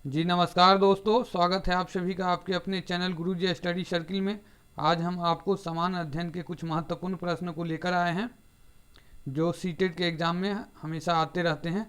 जी नमस्कार दोस्तों, स्वागत है आप सभी का आपके अपने चैनल गुरुजी स्टडी सर्किल में। आज हम आपको समान अध्ययन के कुछ महत्वपूर्ण प्रश्न को लेकर आए हैं जो सीटेट के एग्ज़ाम में हमेशा आते रहते हैं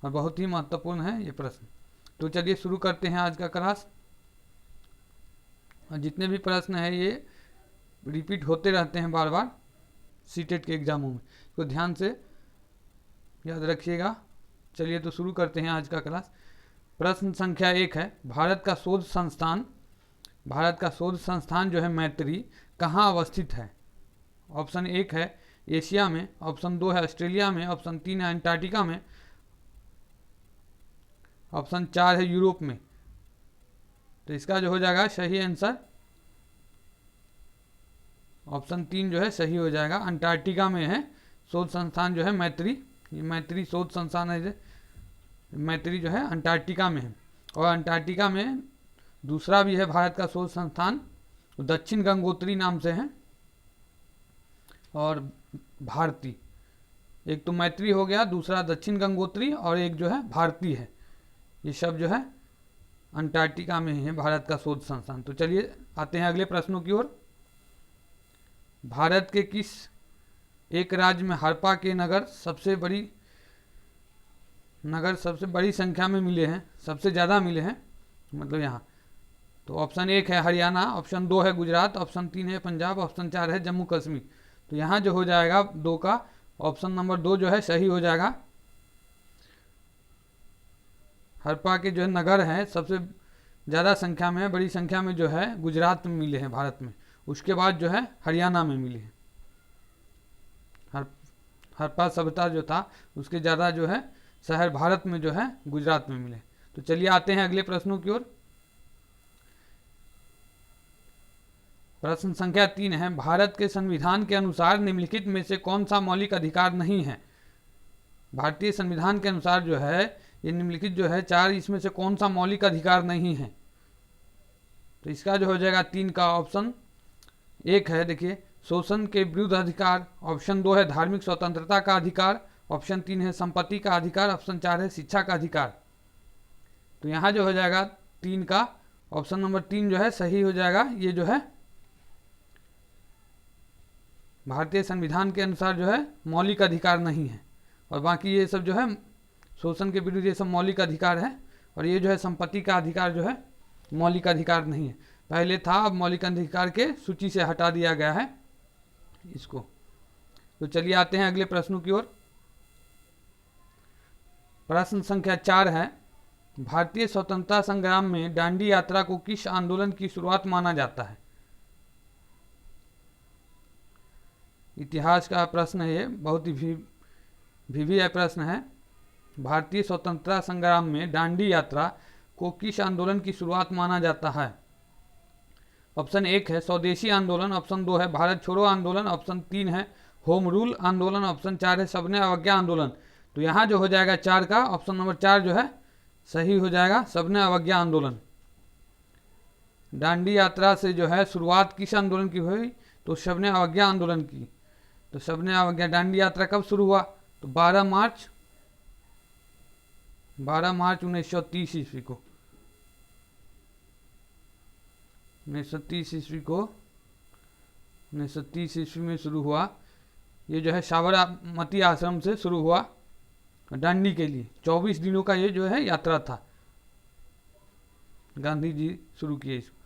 और बहुत ही महत्वपूर्ण है ये प्रश्न। तो चलिए शुरू करते हैं आज का क्लास। जितने भी प्रश्न हैं ये रिपीट होते रहते हैं बार बार सीटेट के एग्ज़ामों में, तो ध्यान से याद रखिएगा। चलिए तो शुरू करते हैं आज का क्लास। प्रश्न संख्या 1 है, भारत का शोध संस्थान जो है मैत्री कहाँ अवस्थित है। ऑप्शन 1 है एशिया में, ऑप्शन 2 है ऑस्ट्रेलिया में, ऑप्शन 3 है अंटार्कटिका में, ऑप्शन 4 है यूरोप में। तो इसका जो हो जाएगा सही आंसर ऑप्शन 3 जो है सही हो जाएगा। अंटार्कटिका में है शोध संस्थान जो है मैत्री। ये मैत्री शोध संस्थान है, मैत्री जो है अंटार्कटिका में है। और अंटार्कटिका में दूसरा भी है भारत का शोध संस्थान, दक्षिण गंगोत्री नाम से है और भारती। एक तो मैत्री हो गया, दूसरा दक्षिण गंगोत्री और एक जो है भारती है। ये सब जो है अंटार्कटिका में ही है भारत का शोध संस्थान। तो चलिए आते हैं अगले प्रश्नों की ओर। भारत के किस एक राज्य में हड़प्पा के नगर सबसे बड़ी संख्या में मिले हैं, सबसे ज़्यादा मिले हैं, मतलब यहाँ। तो ऑप्शन 1 है हरियाणा, ऑप्शन 2 है गुजरात, ऑप्शन 3 है पंजाब, ऑप्शन 4 है जम्मू कश्मीर। तो यहाँ जो हो जाएगा 2 का ऑप्शन नंबर 2 जो है सही हो जाएगा। हड़प्पा के जो है नगर हैं सबसे ज़्यादा संख्या में, बड़ी संख्या में जो है गुजरात में मिले हैं भारत में, उसके बाद जो है हरियाणा में मिले हैं। हड़प्पा सभ्यता जो था उसके ज़्यादा जो है शहर भारत में जो है गुजरात में मिले। तो चलिए आते हैं अगले प्रश्नों की ओर। प्रश्न संख्या 3 है, भारत के संविधान के अनुसार निम्नलिखित में से कौन सा मौलिक अधिकार नहीं है। भारतीय संविधान के अनुसार जो है ये निम्नलिखित जो है 4, इसमें से कौन सा मौलिक अधिकार नहीं है। तो इसका जो हो जाएगा 3 का ऑप्शन 1 है, देखिए शोषण के विरुद्ध अधिकार, ऑप्शन 2 है धार्मिक स्वतंत्रता का अधिकार, ऑप्शन 3 है संपत्ति का अधिकार, ऑप्शन 4 है शिक्षा का अधिकार। तो यहाँ जो हो जाएगा 3 का ऑप्शन नंबर 3 जो है सही हो जाएगा। ये जो है भारतीय संविधान के अनुसार जो है मौलिक अधिकार नहीं है, और बाकी ये सब जो है शोषण के विरुद्ध ये सब मौलिक अधिकार है, और ये जो है संपत्ति का अधिकार जो है मौलिक अधिकार नहीं है। पहले था, अब मौलिक अधिकार के सूची से हटा दिया गया है इसको। तो चलिए आते हैं अगले प्रश्नों की ओर। प्रश्न संख्या 4 है, भारतीय स्वतंत्रता संग्राम में दांडी यात्रा को किस आंदोलन की शुरुआत माना जाता है। इतिहास का प्रश्न है ये, बहुत ही भी प्रश्न है। भारतीय स्वतंत्रता संग्राम में दांडी यात्रा को किस आंदोलन की शुरुआत माना जाता है। ऑप्शन 1 है स्वदेशी आंदोलन, ऑप्शन 2 है भारत छोड़ो आंदोलन, ऑप्शन 3 है होम रूल आंदोलन, ऑप्शन 4 है सबने अवज्ञा आंदोलन। तो यहाँ जो हो जाएगा 4 का ऑप्शन नंबर 4 जो है सही हो जाएगा, सबने अवज्ञा आंदोलन। दांडी यात्रा से जो है शुरुआत किस आंदोलन की हुई, तो सबने अवज्ञा आंदोलन की। तो सबने अवज्ञा दांडी यात्रा कब शुरू हुआ, तो 12 मार्च 1930 ईस्वी को, 1930 ईस्वी में शुरू हुआ। ये जो है साबरमती आश्रम से शुरू हुआ दांडी के लिए। 24 दिनों का ये जो है यात्रा था, गांधी जी शुरू किए इसको।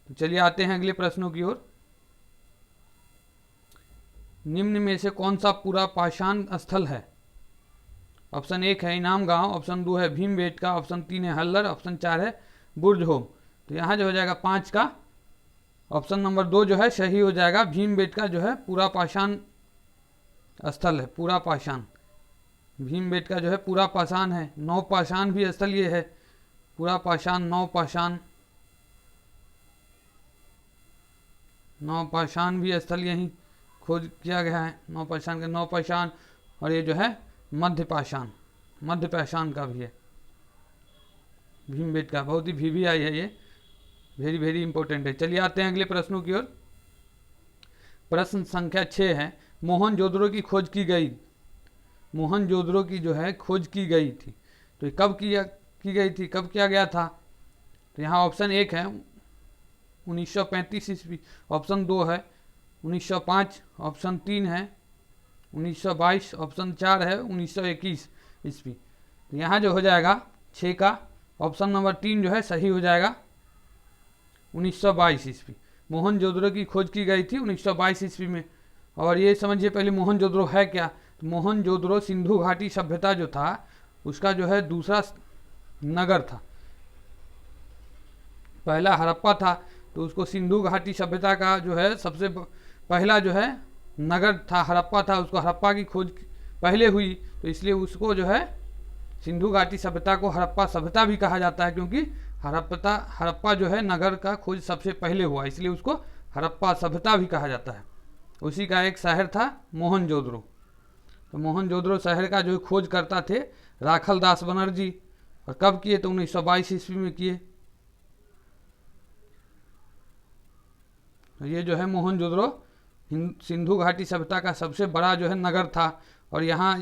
तो चलिए आते हैं अगले प्रश्नों की ओर। निम्न में से कौन सा पूरा पाषाण स्थल है। ऑप्शन 1 है इनाम गांव, ऑप्शन 2 है भीमबेटका, ऑप्शन 3 है हल्लर, ऑप्शन 4 है बुर्ज होम। तो यहाँ जो हो जाएगा 5 का ऑप्शन नंबर 2 जो है सही हो जाएगा। भीमबेटका जो है पूरा पाषाण स्थल है, पूरा पाषाण। भीमबेटका जो है पूरा पाषाण है। नौ पाषाण भी स्थल ये है, पूरा पाषाण, नौ पाषाण भी स्थल यही खोज किया गया है। नौ पाषाण और ये जो है मध्य पाषाण का भी है भीमबेटका। बहुत ही भी आई है ये, वेरी इंपॉर्टेंट है। चलिए आते हैं अगले प्रश्नों की ओर। प्रश्न संख्या 6 है, मोहनजोदड़ो की खोज की गई। मोहनजोदड़ो की जो है खोज की गई थी, तो कब की गई थी, कब किया गया था? तो यहाँ ऑप्शन 1 है 1935 ईस्वी, ऑप्शन 2 है 1905, ऑप्शन 3 है 1922, ऑप्शन 4 है 1921 ईस्वी। तो यहाँ जो हो जाएगा 6 का ऑप्शन नंबर 3 जो है सही हो जाएगा 1922 ईस्वी। मोहनजोदड़ो की खोज की गई थी 1922 ईस्वी में। और ये समझिए पहले मोहनजोदड़ो है क्या। तो मोहनजोदड़ो सिंधु घाटी सभ्यता जो था उसका जो है दूसरा नगर था। पहला हड़प्पा था, तो उसको सिंधु घाटी सभ्यता का जो है सबसे पहला जो है नगर था हड़प्पा था, उसको हड़प्पा की खोज पहले हुई, तो इसलिए उसको जो है सिंधु घाटी सभ्यता को हड़प्पा सभ्यता भी कहा जाता है, क्योंकि हड़प्पा जो है नगर का खोज सबसे पहले हुआ, इसलिए उसको हड़प्पा सभ्यता भी कहा जाता है। उसी का एक शहर था मोहनजोदड़ो। तो मोहनजोदड़ो शहर का जो खोज करता थे राखल दास बनर्जी, और कब किए? तो 1922 ईस्वी में किए। ये जो है मोहनजोदड़ो सिंधु घाटी सभ्यता का सबसे बड़ा जो है नगर था। और यहाँ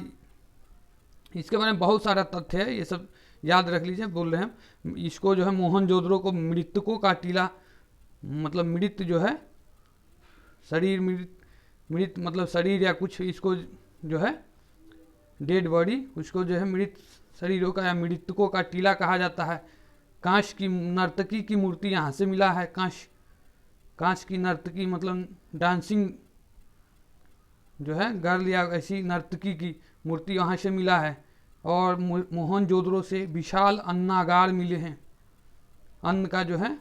इसके बारे में बहुत सारा तथ्य है, ये सब याद रख लीजिए। बोल रहे हैं इसको जो है मोहनजोदड़ो को मृतकों का टीला, मतलब मृत जो है शरीर, मृत मतलब शरीर या कुछ, इसको जो है डेड बॉडी, उसको जो है मृत शरीरों का या मृतकों का टीला कहा जाता है। कांच की नर्तकी की मूर्ति यहाँ से मिला है। कांच की नर्तकी मतलब डांसिंग जो है गर्ल या ऐसी नर्तकी की मूर्ति वहाँ से मिला है। और मोहनजोदड़ो से विशाल अन्नागार मिले हैं। अन्न का जो है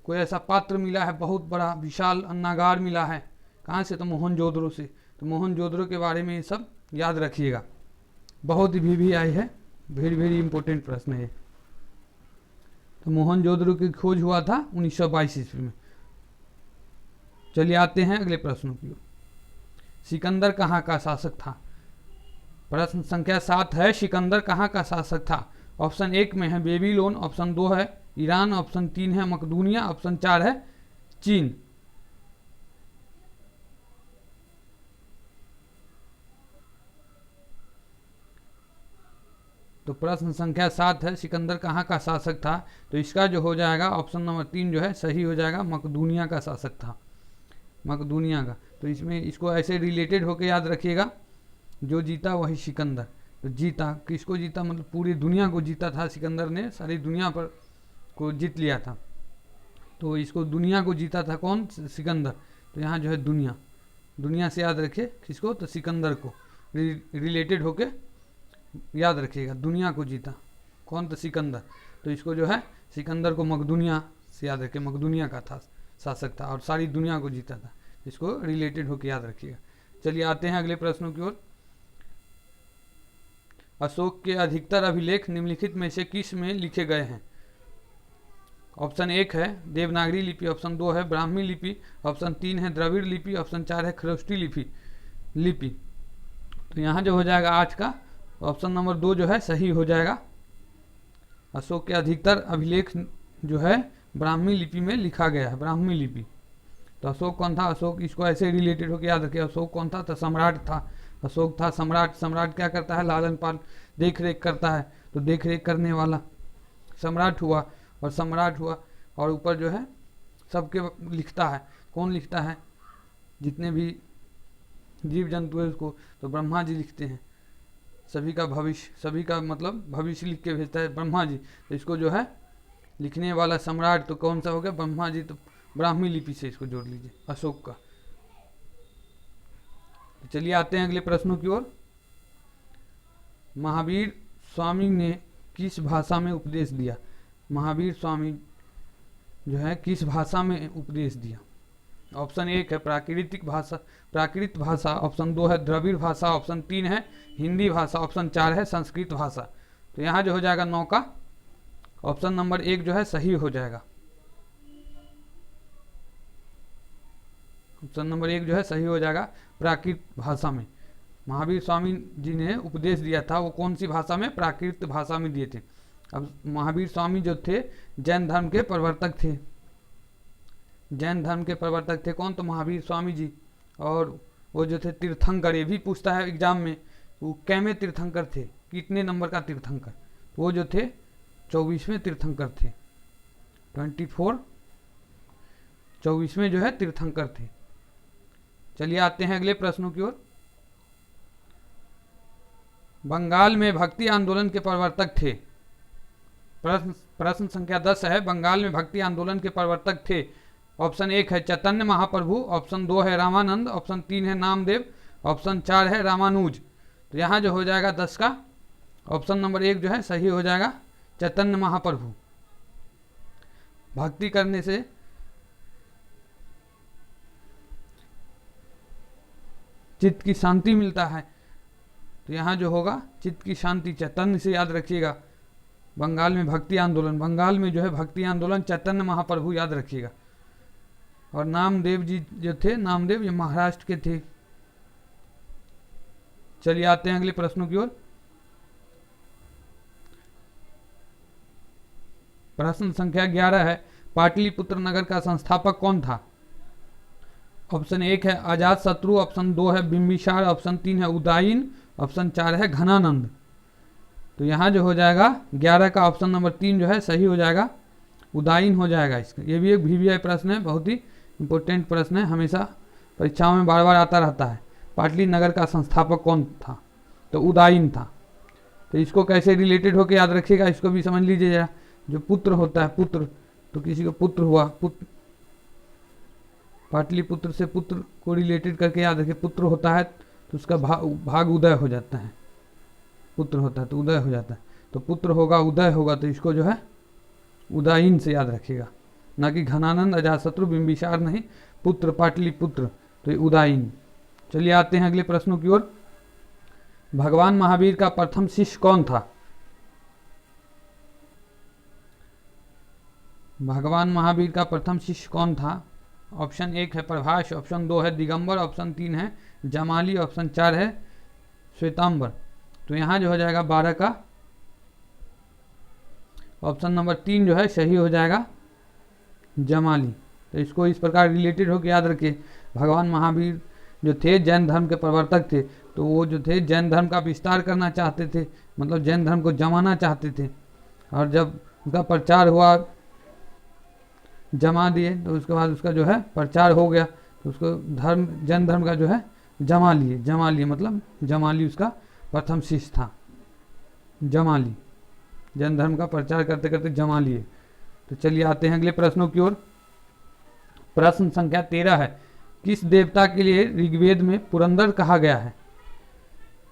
कोई ऐसा पात्र मिला है, बहुत बड़ा विशाल अन्नागार मिला है। कहाँ से? तो मोहनजोदड़ो से। तो मोहनजोदड़ो के बारे में ये सब याद रखिएगा, बहुत भी आई है, वेरी इंपॉर्टेंट प्रश्न है। तो मोहनजोदड़ो की खोज हुआ था 1922 ईस्वी में। चलिए आते हैं अगले प्रश्नों की ओर। सिकंदर कहाँ का शासक था? प्रश्न संख्या 7 है, सिकंदर कहाँ का शासक था? ऑप्शन 1 में है बेबीलोन, ऑप्शन 2 है ईरान, ऑप्शन 3 है मकदूनिया, ऑप्शन 4 है चीन। तो प्रश्न संख्या 7 है, सिकंदर कहाँ का शासक था? तो इसका जो हो जाएगा ऑप्शन नंबर 3 जो है सही हो जाएगा, मकदूनिया का शासक था, मकदूनिया का। तो इसमें इसको ऐसे रिलेटेड होकर याद रखिएगा, जो जीता वही सिकंदर। तो जीता किसको जीता? मतलब पूरी दुनिया को जीता था सिकंदर ने, सारी दुनिया पर को जीत लिया था। तो इसको दुनिया को जीता था कौन? सिकंदर। तो यहाँ जो है दुनिया से याद रखिए किसको? तो सिकंदर को रिलेटेड होके याद रखिएगा, दुनिया को जीता कौन? तो सिकंदर। तो इसको जो है सिकंदर को मकदूनिया से याद रखिए, मकदूनिया का था शासक था और सारी दुनिया को जीता था, इसको रिलेटेड होकर याद रखिएगा। चलिए आते हैं अगले प्रश्नों की ओर। अशोक के अधिकतर अभिलेख निम्नलिखित में से किस में लिखे गए हैं? ऑप्शन 1 है देवनागरी लिपि, ऑप्शन 2 है ब्राह्मी लिपि, ऑप्शन 3 है द्रविड़ लिपि, ऑप्शन 4 है खरोष्टी लिपि। तो यहाँ जो हो जाएगा 8 का ऑप्शन नंबर 2 जो है सही हो जाएगा। अशोक के अधिकतर अभिलेख जो है ब्राह्मी लिपि में लिखा गया है, ब्राह्मी लिपि। तो अशोक कौन था? अशोक, इसको ऐसे रिलेटेड होकर याद रखिए, अशोक कौन था? तो सम्राट था, अशोक था सम्राट। सम्राट क्या करता है? लालन पालन देख रेख करता है, तो देख रेख करने वाला सम्राट हुआ। और सम्राट हुआ और ऊपर जो है सबके लिखता है। कौन लिखता है? जितने भी जीव जंतु है उसको तो ब्रह्मा जी लिखते हैं। सभी का भविष्य, सभी का मतलब भविष्य लिख के भेजता है ब्रह्मा जी। तो इसको जो है लिखने वाला सम्राट तो कौन सा हो गया? ब्रह्मा जी। तो ब्राह्मी लिपि से इसको जोड़ लीजिए अशोक का। तो चलिए आते हैं अगले प्रश्नों की ओर। महावीर स्वामी ने किस भाषा में उपदेश दिया? महावीर स्वामी जो है किस भाषा में उपदेश दिया? ऑप्शन 1 है प्राकृत भाषा, ऑप्शन 2 है द्रविड़ भाषा, ऑप्शन 3 है हिंदी भाषा, ऑप्शन 4 है संस्कृत भाषा। तो यहाँ जो हो जाएगा 9 का ऑप्शन नंबर 1 जो है सही हो जाएगा। ऑप्शन नंबर 1 जो है सही हो जाएगा, प्राकृत भाषा में महावीर स्वामी जी ने उपदेश दिया था। वो कौन सी भाषा में? प्राकृत भाषा में दिए थे। अब महावीर स्वामी जो थे जैन धर्म के प्रवर्तक थे, जैन धर्म के प्रवर्तक थे कौन? तो महावीर स्वामी जी। और वो जो थे तीर्थंकर, ये भी पूछता है एग्जाम में, वो कैमे तीर्थंकर थे, कितने नंबर का तीर्थंकर? वो जो थे 24वें तीर्थंकर थे। 24 24वें जो है तीर्थंकर थे। चलिए आते हैं अगले प्रश्नों की ओर। बंगाल में भक्ति आंदोलन के प्रवर्तक थे। प्रश्न संख्या 10 है, बंगाल में भक्ति आंदोलन के प्रवर्तक थे। ऑप्शन 1 है चैतन्य महाप्रभु, ऑप्शन 2 है रामानंद, ऑप्शन 3 है नामदेव, ऑप्शन 4 है रामानुज। तो यहाँ जो हो जाएगा 10 का ऑप्शन नंबर 1 जो है सही हो जाएगा, चैतन्य महाप्रभु। भक्ति करने से चित्त की शांति मिलता है, तो यहाँ जो होगा चित्त की शांति, चैतन्य से याद रखिएगा। बंगाल में भक्ति आंदोलन, बंगाल में जो है भक्ति आंदोलन चैतन्य महाप्रभु याद रखिएगा। और नामदेव जी जो थे, नामदेव ये महाराष्ट्र के थे। चलिए आते हैं अगले प्रश्नों की ओर। प्रश्न संख्या 11 है, पाटलिपुत्र नगर का संस्थापक कौन था? ऑप्शन 1 है अजात शत्रु, ऑप्शन 2 है बिंबिसार, ऑप्शन 3 है उदयन, ऑप्शन 4 है घनानंद। तो यहाँ जो हो जाएगा 11 का ऑप्शन नंबर 3 जो है सही हो जाएगा, उदयन हो जाएगा इसका। ये भी एक VVI प्रश्न है, बहुत ही इंपॉर्टेंट प्रश्न है, हमेशा परीक्षाओं में बार बार आता रहता है। पाटली नगर का संस्थापक कौन था? तो उदयन था। तो इसको कैसे रिलेटेड होकर याद रखिएगा, इसको भी समझ लीजिए जरा। जो पुत्र होता है, पुत्र, तो किसी को पुत्र हुआ, पुत्र, पाटलिपुत्र से पुत्र को रिलेटेड करके याद रखिए। पुत्र होता है तो उसका भाग उदय हो जाता है, पुत्र होता है तो उदय हो जाता है। तो पुत्र होगा, उदय होगा, तो इसको जो है उदयन से याद रखिएगा, ना कि घनानंद, अजातशत्रु, बिंबिसार नहीं, पुत्र, पाटलिपुत्र, तो ये उदयन। चलिए आते हैं अगले प्रश्नों की ओर। भगवान महावीर का प्रथम शिष्य कौन था? भगवान महावीर का प्रथम शिष्य कौन था? ऑप्शन 1 है प्रभास, ऑप्शन 2 है दिगंबर, ऑप्शन 3 है जमाली, ऑप्शन 4 है श्वेतांबर। तो यहाँ जो हो जाएगा 12 का ऑप्शन नंबर 3 जो है सही हो जाएगा, जमाली। तो इसको इस प्रकार रिलेटेड होकर याद रखिए। भगवान महावीर जो थे जैन धर्म के प्रवर्तक थे, तो वो जो थे जैन धर्म का विस्तार करना चाहते थे, मतलब जैन धर्म को जमाना चाहते थे। और जब उनका प्रचार हुआ, जमा दिए, तो उसके बाद उसका जो है प्रचार हो गया, तो उसको धर्म, जैन धर्म का जो है जमा लिए, जमा लिए मतलब जमाली उसका प्रथम शिष्य था, जमाली। जैन धर्म का प्रचार करते करते जमा लिए। तो चलिए आते हैं अगले प्रश्नों की ओर। प्रश्न संख्या 13 है, किस देवता के लिए ऋग्वेद में पुरंदर कहा गया है?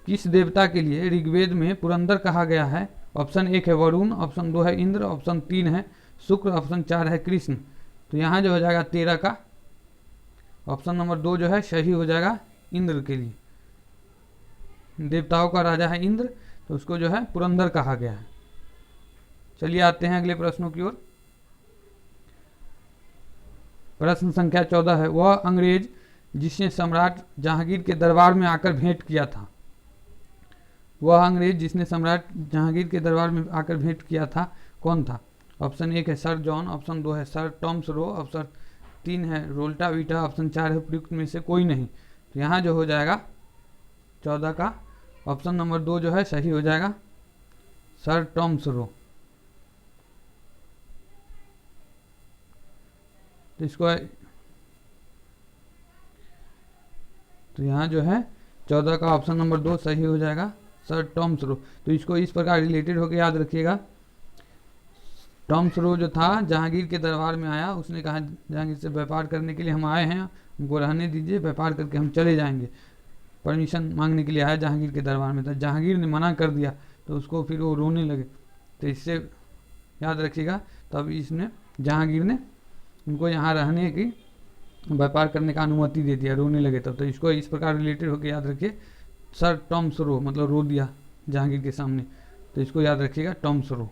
किस देवता के लिए ऋग्वेद में पुरंदर कहा गया है? ऑप्शन 1 है वरुण, ऑप्शन 2 है इंद्र, ऑप्शन 3 है शुक्र, ऑप्शन 4 है कृष्ण। तो यहाँ जो हो जाएगा 13 का ऑप्शन नंबर 2 जो है सही हो जाएगा, इंद्र के लिए। देवताओं का राजा है इंद्र, तो उसको जो है पुरंदर कहा गया है। चलिए आते हैं अगले प्रश्नों की ओर। प्रश्न संख्या 14 है, वह अंग्रेज जिसने सम्राट जहांगीर के दरबार में आकर भेंट किया था? वह अंग्रेज जिसने सम्राट जहांगीर के दरबार में आकर भेंट किया था कौन था? ऑप्शन 1 है सर जॉन, ऑप्शन 2 है सर टॉम्स रो, ऑप्शन 3 है रोल्टा वीटा, ऑप्शन 4 है उपयुक्त में से कोई नहीं। तो यहाँ जो हो जाएगा 14 का ऑप्शन नंबर 2 जो है सही हो जाएगा, सर टॉम्स रो। तो इसको, तो यहाँ जो है 14 का ऑप्शन नंबर 2 सही हो जाएगा, सर टॉम्स रो। तो इसको इस प्रकार रिलेटेड होकर याद रखिएगा। टॉम्स रो जो था जहांगीर के दरबार में आया, उसने कहा जहांगीर से व्यापार करने के लिए हम आए हैं, हमको रहने दीजिए, व्यापार करके हम चले जाएंगे। परमिशन मांगने के लिए आया जहांगीर के दरबार में, तो जहांगीर ने मना कर दिया, तो उसको फिर वो रोने लगे। तो इससे याद रखिएगा, तब इसने जहांगीर ने उनको यहाँ रहने की, व्यापार करने का अनुमति दे दिया, रोने लगे तब। तो इसको इस प्रकार रिलेटेड होकर याद रखिए, सर टॉम्स रो, मतलब रो दिया जहांगीर के सामने। तो इसको याद रखिएगा, टॉम्स रो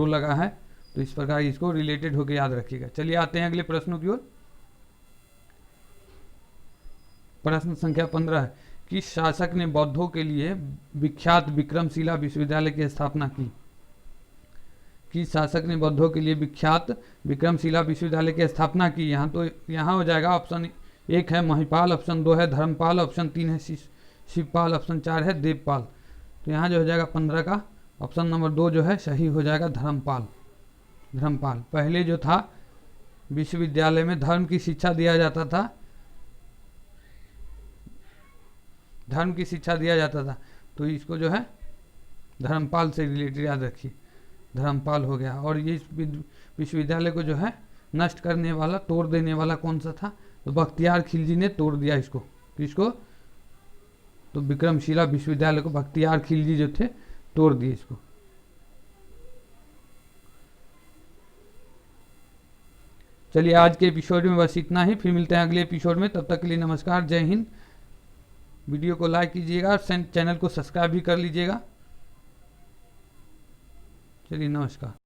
लगा है, तो इस प्रकार इसको रिलेटेड होकर याद रखिएगा। चलिए आते हैं अगले प्रश्नों की ओर। प्रश्न संख्या 15 है, किस शासक ने बौद्धों के लिए विख्यात विक्रमशिला विश्वविद्यालय की स्थापना की? किस शासक ने बौद्धों के लिए विख्यात विक्रमशिला विश्वविद्यालय की स्थापना की? यहाँ हो जाएगा ऑप्शन 1 है महिपाल, ऑप्शन 2 है धर्मपाल, ऑप्शन 3 है शिवपाल, ऑप्शन 4 है देवपाल। तो यहाँ जो हो जाएगा 15 का ऑप्शन नंबर 2 जो है सही हो जाएगा, धर्मपाल। धर्मपाल पहले जो था विश्वविद्यालय में धर्म की शिक्षा दिया जाता था, धर्म की शिक्षा दिया जाता था, तो इसको जो है धर्मपाल से रिलेटेड याद रखिए, धर्मपाल हो गया। और ये विश्वविद्यालय को जो है नष्ट करने वाला, तोड़ देने वाला कौन सा था, तो बख्तियार खिलजी ने तोड़ दिया इसको। किसको, तो विक्रमशिला विश्वविद्यालय को बख्तियार खिलजी जो थे तोड़ दिए इसको। चलिए आज के एपिसोड में बस इतना ही, फिर मिलते हैं अगले एपिसोड में। तब तक के लिए नमस्कार, जय हिंद। वीडियो को लाइक कीजिएगा और चैनल को सब्सक्राइब भी कर लीजिएगा। चलिए नमस्कार।